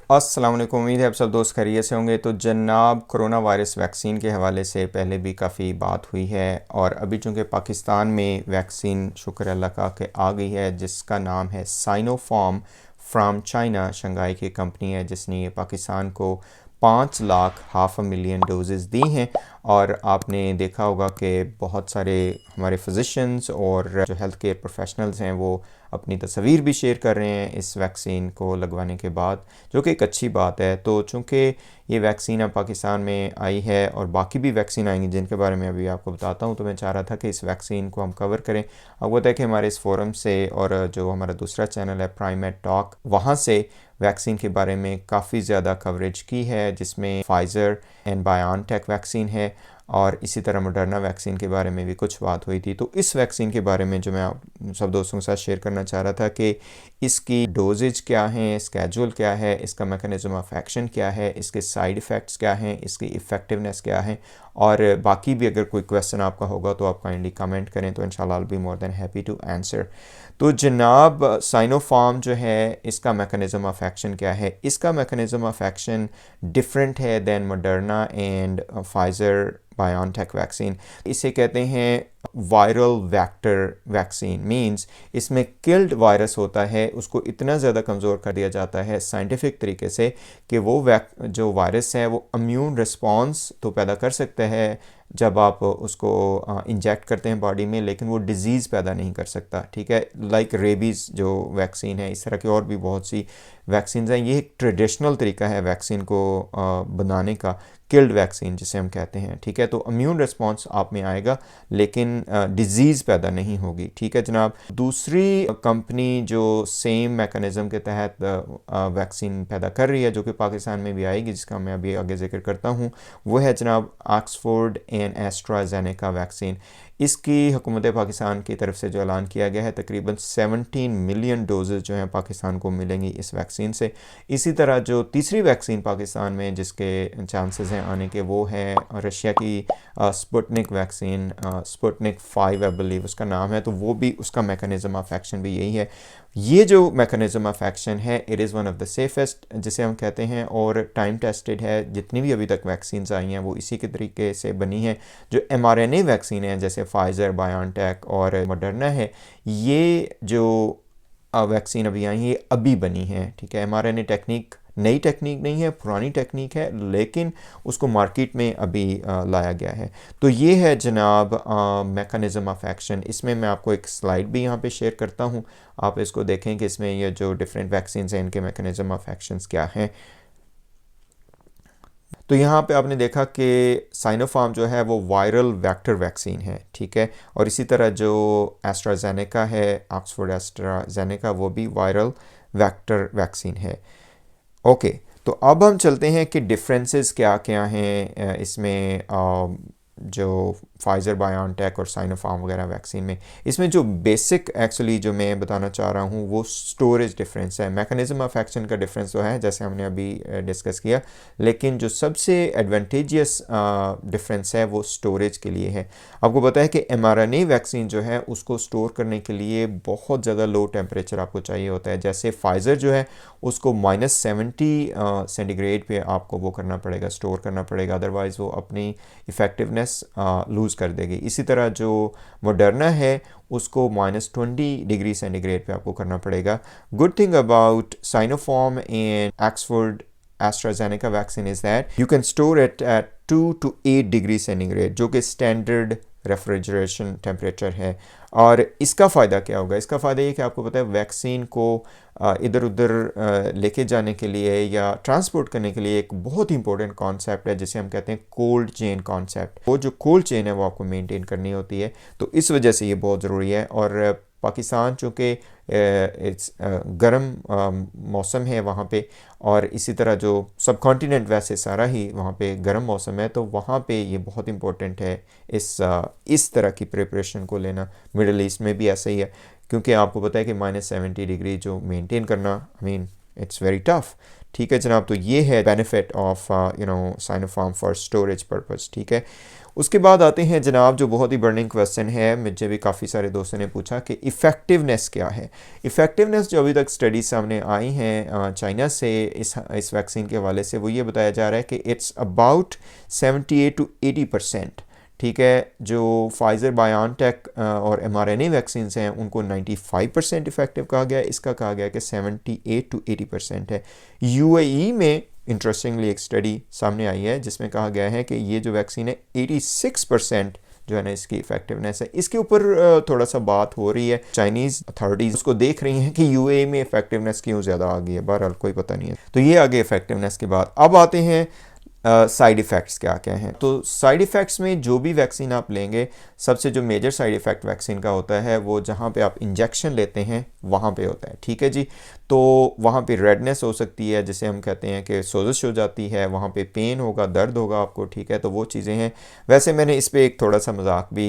अस्सलाम वालेकुम। उम्मीद है आप सब दोस्त खैरियत से होंगे। तो जनाब, कोरोना वायरस वैक्सीन के हवाले से पहले भी काफ़ी बात हुई है और अभी चूँकि पाकिस्तान में वैक्सीन शुक्र अल्लाह का कि आ गई है, जिसका नाम है साइनोफार्म फ्राम चाइना। शंघाई की कंपनी है जिसने ये पाकिस्तान को 5 लाख 500,000 डोजेज़ दी हैं। और आपने देखा होगा कि बहुत सारे हमारे फिजिशंस और जो हेल्थ केयर प्रोफेशनल्स हैं वो अपनी तस्वीर भी शेयर कर रहे हैं इस वैक्सीन को लगवाने के बाद, जो कि एक अच्छी बात है। तो चूँकि ये वैक्सीन अब पाकिस्तान में आई है और बाकी भी वैक्सीन आएंगी जिनके बारे में अभी आपको बताता हूँ, तो मैं चाह रहा था कि इस वैक्सीन को हम कवर करें। आपको पता है कि हमारे इस फोरम से और जो हमारा दूसरा चैनल है प्राइमेट टॉक, वहाँ से वैक्सीन के बारे में काफ़ी ज़्यादा कवरेज की है, जिसमें फाइज़र एंड बायोनटेक वैक्सीन है और इसी तरह मॉडर्ना वैक्सीन के बारे में भी कुछ बात हुई थी। तो इस वैक्सीन के बारे में जो मैं आप सब दोस्तों के साथ शेयर करना चाह रहा था कि इसकी डोजेज क्या हैं, स्केजुअल क्या है, इसका मैकेनिज्म ऑफ एक्शन क्या है, इसके साइड इफ़ेक्ट्स क्या हैं, इसकी इफ़ेक्टिवनेस क्या है, और बाकी भी अगर कोई क्वेश्चन आपका होगा तो आप काइंडली कमेंट करें, तो इंशाल्लाह I will be more than happy to answer. तो जनाब, साइनोफार्म जो है इसका मैकेनिज्म ऑफ एक्शन क्या है? इसका मैकेनिज्म ऑफ एक्शन डिफरेंट है than Moderna and Pfizer BioNTech vaccine. इसे कहते हैं वायरल वेक्टर वैक्सीन। मींस इसमें किल्ड वायरस होता है, उसको इतना ज़्यादा कमज़ोर कर दिया जाता है साइंटिफिक तरीके से कि वो जो वायरस है वो इम्यून रिस्पॉन्स तो पैदा कर सकता है जब आप उसको इंजेक्ट करते हैं बॉडी में, लेकिन वो डिज़ीज़ पैदा नहीं कर सकता। ठीक है, लाइक रेबीज़ जो वैक्सीन है, इस तरह की और भी बहुत सी वैक्सीन हैं। ये एक ट्रेडिशनल तरीका है वैक्सीन को बनाने का, किल्ड वैक्सीन जिसे हम कहते हैं। ठीक है, तो इम्यून रिस्पॉन्स आप में आएगा लेकिन डिज़ीज़ पैदा नहीं होगी। ठीक है जनाब, दूसरी कंपनी जो सेम मैकेनिज़्म के तहत वैक्सीन पैदा कर रही है, जो कि पाकिस्तान में भी आएगी, जिसका मैं अभी आगे जिक्र करता हूँ, वो है जनाब ऑक्सफोर्ड एंड एस्ट्राजेनेका वैक्सीन। इसकी हुकूमत पाकिस्तान की तरफ से जो ऐलान किया गया है, तकरीबन 17 मिलियन डोजेज़ जो हैं पाकिस्तान को मिलेंगी इस वैक्सीन से। इसी तरह जो तीसरी वैक्सीन पाकिस्तान में जिसके चांसेस हैं आने के, वो है रशिया की Sputnik vaccine, Sputnik 5 I believe उसका नाम है। तो वो भी, उसका मैकेनिज्म ऑफ एक्शन भी यही है। ये जो मैकेनिज्म ऑफ एक्शन है, it is one of the safest जिसे हम कहते हैं, और टाइम टेस्टेड है। जितनी भी अभी तक वैक्सीन आई हैं वो इसी के तरीके से बनी हैं। जो mRNA वैक्सीन है जैसे फाइज़र, बायोनटेक और मॉडर्ना है, ये जो वैक्सीन अभी आई है ये अभी बनी है। ठीक है, mRNA टेक्निक नई टेक्निक नहीं है, पुरानी टेक्निक है, लेकिन उसको मार्केट में अभी लाया गया है। तो ये है जनाब मैकेनिज़्म ऑफ एक्शन। इसमें मैं आपको एक स्लाइड भी यहाँ पे शेयर करता हूँ, आप इसको देखें कि इसमें ये जो डिफरेंट वैक्सीन हैं इनके मैकेनिज़्म ऑफ एक्शंस क्या हैं। तो यहाँ पे आपने देखा कि साइनोफार्म जो है वो वायरल वेक्टर वैक्सीन है। ठीक है, और इसी तरह जो एस्ट्राजेनेका है, ऑक्सफोर्ड एस्ट्राजेनेका, वो भी वायरल वेक्टर वैक्सीन है। ओके, तो अब हम चलते हैं कि डिफरेंसेस क्या क्या हैं इसमें जो फाइज़र, बायोनटेक और साइनोफार्म वगैरह वैक्सीन में। इसमें जो बेसिक एक्चुअली जो मैं बताना चाह रहा हूँ वो स्टोरेज डिफरेंस है। मैकेनिज्म ऑफ एक्शन का डिफरेंस तो है जैसे हमने अभी डिस्कस किया, लेकिन जो सबसे एडवांटेजियस डिफरेंस है वो स्टोरेज के लिए है। आपको पता है कि mRNA वैक्सीन जो है उसको स्टोर करने के लिए बहुत ज़्यादा लो टेम्परेचर आपको चाहिए होता है। जैसे फाइज़र जो है उसको -70 सेंटीग्रेड पे आपको वो करना पड़ेगा, स्टोर करना पड़ेगा, अदरवाइज़ वो अपनी इफ़ेक्टिवनेस लूज़ कर देगी। इसी तरह जो मॉडर्ना है उसको -20 डिग्री सेंटीग्रेड पे आपको करना पड़ेगा। Good thing about Sinopharm and Oxford AstraZeneca vaccine is that you can store it at 2 to 8 degree centigrade, जो कि स्टैंडर्ड रेफ्रिजरेशन टेम्परेचर है। और इसका फ़ायदा क्या होगा? इसका फ़ायदा ये कि आपको पता है वैक्सीन को इधर उधर लेके जाने के लिए या ट्रांसपोर्ट करने के लिए एक बहुत ही इंपॉर्टेंट कॉन्सेप्ट है जिसे हम कहते हैं कोल्ड चेन कॉन्सेप्ट। वो जो कोल्ड चेन है वो आपको मेंटेन करनी होती है, तो इस वजह से ये बहुत ज़रूरी है। और पाकिस्तान चूँकि इट्स गर्म मौसम है वहाँ पे, और इसी तरह जो सब कॉन्टिनेंट वैसे सारा ही वहाँ पे गर्म मौसम है, तो वहाँ पे ये बहुत इंपॉर्टेंट है इस तरह की प्रिपरेशन को लेना। मिडल ईस्ट में भी ऐसा ही है, क्योंकि आपको पता है कि -70 डिग्री जो मेंटेन करना, I mean it's very tough. ठीक है जनाब। तो ये है benefit of Sinopharm for storage purpose. ठीक है, उसके बाद आते हैं जनाब, जो बहुत ही बर्निंग क्वेश्चन है, मुझे भी काफ़ी सारे दोस्तों ने पूछा कि इफ़ेक्टिवनेस क्या है। इफ़ेक्टिवनेस जो अभी तक स्टडीज सामने आई हैं चाइना से इस वैक्सीन के हवाले से, वो ये बताया जा रहा है कि इट्स अबाउट 78 to 80%। ठीक है, जो फाइज़र बायोनटेक और mRNA वैक्सीन हैं उनको 95% इफ़ेक्टिव कहा गया है, इसका कहा गया कि 78 to 80% है। यूएई में इंटरेस्टिंगली एक स्टडी सामने आई है जिसमें कहा गया है कि ये जो वैक्सीन है 86% जो है ना इसकी इफेक्टिवनेस है। इसके ऊपर थोड़ा सा बात हो रही है, चाइनीज़ अथॉरिटीज़ उसको देख रही हैं कि यूएई में इफेक्टिवनेस क्यों ज़्यादा आ गई है, बहरहाल कोई पता नहीं है। तो ये आगे इफेक्टिवनेस के बाद अब आते हैं साइड इफ़ेक्ट्स क्या क्या हैं। तो साइड इफ़ेक्ट्स में जो भी वैक्सीन आप लेंगे, सबसे जो मेजर साइड इफ़ेक्ट वैक्सीन का होता है वो जहाँ पे आप इंजेक्शन लेते हैं वहाँ पे होता है। ठीक है जी, तो वहाँ पे रेडनेस हो सकती है, जिसे हम कहते हैं कि सोजिश हो जाती है, वहाँ पे पेन होगा, दर्द होगा आपको। ठीक है, तो वो चीज़ें हैं। वैसे मैंने इस पर एक थोड़ा सा मजाक भी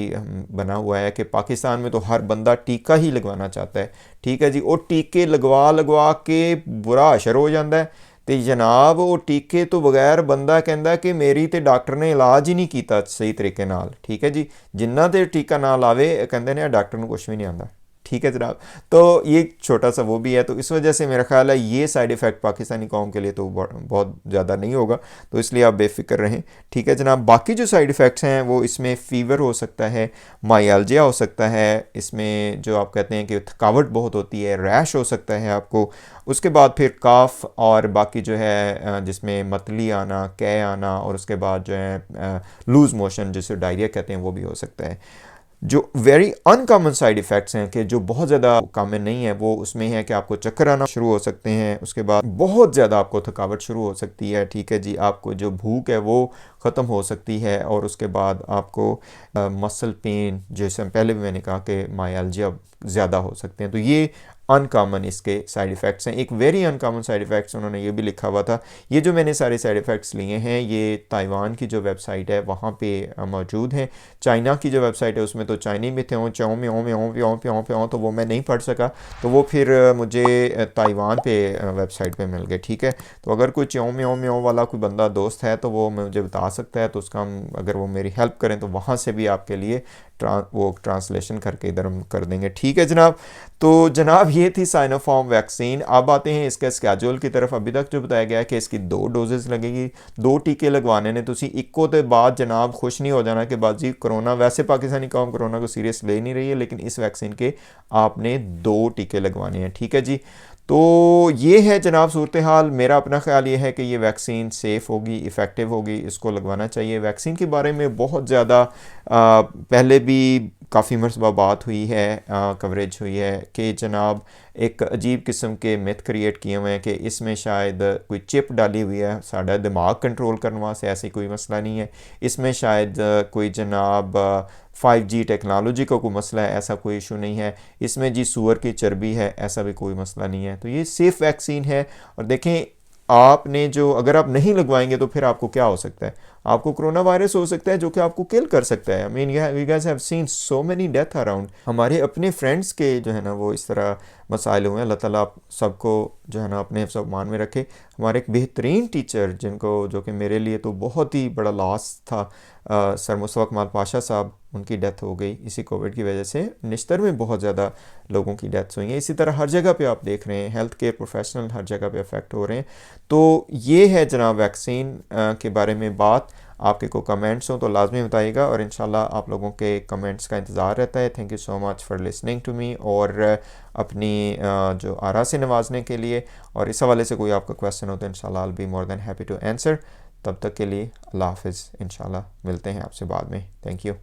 बना हुआ है कि पाकिस्तान में तो हर बंदा टीका ही लगवाना चाहता है। ठीक है जी, और टीके लगवा लगवा के बुरा असर हो जाता है। तो जनाब वो टीके तो बगैर बंदा कहता कि मेरी तो डॉक्टर ने इलाज ही नहीं किया सही तरीके नाल। ठीक है जी, जिन्ना ते टीका ना लावे कहते हैं डॉक्टर को कुछ भी नहीं आता। ठीक है जनाब, तो ये छोटा सा वो भी है। तो इस वजह से मेरा ख्याल है ये साइड इफ़ेक्ट पाकिस्तानी कौम के लिए तो बहुत ज़्यादा नहीं होगा, तो इसलिए आप बेफिक्र रहें। ठीक है जनाब, बाकी जो साइड इफ़ेक्ट्स हैं वो इसमें फ़ीवर हो सकता है, माइल्जिया हो सकता है, इसमें जो आप कहते हैं कि थकावट बहुत होती है, रैश हो सकता है आपको, उसके बाद फिर काफ और बाकी जो है जिसमें मतली आना, कै आना, और उसके बाद जो है लूज़ मोशन जिसे डायरिया कहते हैं वो भी हो सकता है। जो वेरी अनकॉमन साइड इफ़ेक्ट्स हैं कि जो बहुत ज़्यादा कॉमन नहीं है, वो उसमें है कि आपको चक्कर आना शुरू हो सकते हैं, उसके बाद बहुत ज़्यादा आपको थकावट शुरू हो सकती है। ठीक है जी, आपको जो भूख है वो ख़त्म हो सकती है, और उसके बाद आपको मसल पेन, जैसे पहले भी मैंने कहा कि माइल्जिया ज़्यादा हो सकते हैं। तो ये अनकॉमन इसके साइड इफ़ेक्ट्स हैं। एक वेरी अनकॉमन साइड इफ़ेक्ट्स उन्होंने ये भी लिखा हुआ था। ये जो मैंने सारे साइड इफ़ेक्ट्स लिए हैं ये ताइवान की जो वेबसाइट है वहाँ पे मौजूद हैं। चाइना की जो वेबसाइट है उसमें तो चाइनी में थे चाओ में ओं में ओं पे ओं पे ओं पे ओं, तो वो मैं नहीं पढ़ सका, तो वो फिर मुझे ताइवान पे वेबसाइट पे मिल गए। ठीक है, तो अगर कोई चाओ में ओं वाला कोई बंदा दोस्त है तो वो मुझे बता सकता है, तो उसका हम अगर वो मेरी हेल्प करें तो वहाँ से भी आपके लिए वो ट्रांसलेशन करके इधर हम कर देंगे। ठीक है जनाब, तो जनाब ये थी साइनोफार्म वैक्सीन। अब आते हैं इसके स्केड्यूल की तरफ। अभी तक जो बताया गया है कि इसकी 2 डोजेस लगेगी, 2 टीके लगवाने ने, तुसी इक्को ते बाद जनाब खुश नहीं हो जाना कि बाजी कोरोना, वैसे पाकिस्तानी कौम कोरोना को सीरियस ले नहीं रही है, लेकिन इस वैक्सीन के आपने 2 टीके लगवाने हैं। ठीक है जी, तो ये है जनाब सूरत हाल। मेरा अपना ख्याल ये है कि ये वैक्सीन सेफ़ होगी, इफ़ेक्टिव होगी, इसको लगवाना चाहिए। वैक्सीन के बारे में बहुत ज़्यादा पहले भी काफ़ी मरतबा बात हुई है, कवरेज हुई है कि जनाब एक अजीब किस्म के मिथ क्रिएट किए हुए हैं कि इसमें शायद कोई चिप डाली हुई है साढ़ा दिमाग कंट्रोल करने वास्ते, ऐसी कोई मसला नहीं है। इसमें शायद कोई जनाब 5G टेक्नोलॉजी का कोई मसला है, ऐसा कोई इशू नहीं है। इसमें जी सूअर की चर्बी है, ऐसा भी कोई मसला नहीं है। तो ये सेफ़ वैक्सीन है। और देखें, आपने जो अगर आप नहीं लगवाएंगे तो फिर आपको क्या हो सकता है, आपको कोरोना वायरस हो सकता है जो कि आपको किल कर सकता है। I mean you guys have seen so many death around. हमारे अपने फ्रेंड्स के जो है ना वो इस तरह मसाइल हुए हैं। अल्लाह ताला आप सबको जो है ना अपने हिफ्ज़ मान में रखे। हमारे एक बेहतरीन टीचर जिनको जो कि मेरे लिए तो बहुत ही बड़ा लॉस था, सर मुस्तफ़ा कमाल पाशा साहब, उनकी डेथ हो गई इसी कोविड की वजह से। निश्तर में बहुत ज़्यादा लोगों की डेथ्स हुई हैं। इसी तरह हर जगह पे आप देख रहे हैं हेल्थ केयर प्रोफेशनल हर जगह पे अफेक्ट हो रहे हैं। तो ये है जनाब वैक्सीन के बारे में बात। आपके को कमेंट्स हो तो लाजमी बताइएगा, और इंशाल्लाह आप लोगों के कमेंट्स का इंतज़ार रहता है। Thank you so much for listening to me, और अपनी जो आरा से नवाजने के लिए। और इस हवाले से कोई आपका क्वेश्चन हो तो इंशाल्लाह I will be more than happy to answer. तब तक के लिए अल्लाह हाफिज़, इंशाल्लाह मिलते हैं आपसे बाद में। Thank you.